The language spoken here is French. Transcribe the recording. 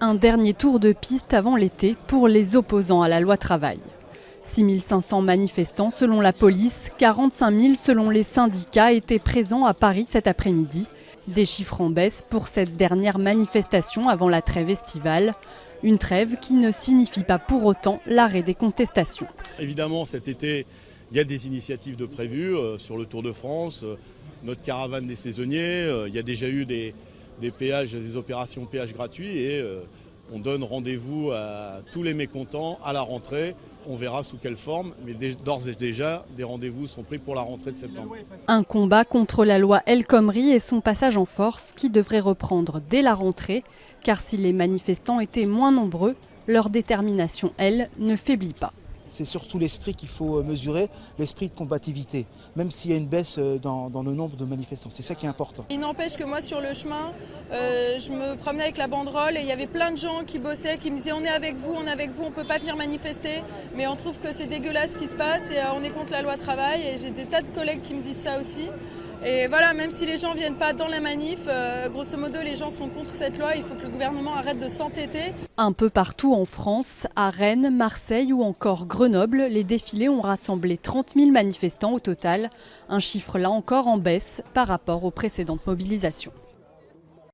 Un dernier tour de piste avant l'été pour les opposants à la loi travail. 6 500 manifestants selon la police, 45 000 selon les syndicats étaient présents à Paris cet après-midi. Des chiffres en baisse pour cette dernière manifestation avant la trêve estivale. Une trêve qui ne signifie pas pour autant l'arrêt des contestations. Évidemment, cet été, il y a des initiatives de prévues sur le Tour de France, notre caravane des saisonniers, il y a déjà eu des péages, des opérations péages gratuits et on donne rendez-vous à tous les mécontents à la rentrée. On verra sous quelle forme, mais d'ores et déjà, des rendez-vous sont pris pour la rentrée de septembre. Un combat contre la loi El Khomri et son passage en force qui devrait reprendre dès la rentrée, car si les manifestants étaient moins nombreux, leur détermination, elle, ne faiblit pas. C'est surtout l'esprit qu'il faut mesurer, l'esprit de combativité, même s'il y a une baisse dans le nombre de manifestants. C'est ça qui est important. Il n'empêche que moi, sur le chemin, je me promenais avec la banderole et il y avait plein de gens qui bossaient, qui me disaient on est avec vous, on ne peut pas venir manifester. Mais on trouve que c'est dégueulasse ce qui se passe et on est contre la loi travail. Et j'ai des tas de collègues qui me disent ça aussi. Et voilà, même si les gens ne viennent pas dans la manif, grosso modo, les gens sont contre cette loi. Il faut que le gouvernement arrête de s'entêter. Un peu partout en France, à Rennes, Marseille ou encore Grenoble, les défilés ont rassemblé 30 000 manifestants au total. Un chiffre là encore en baisse par rapport aux précédentes mobilisations.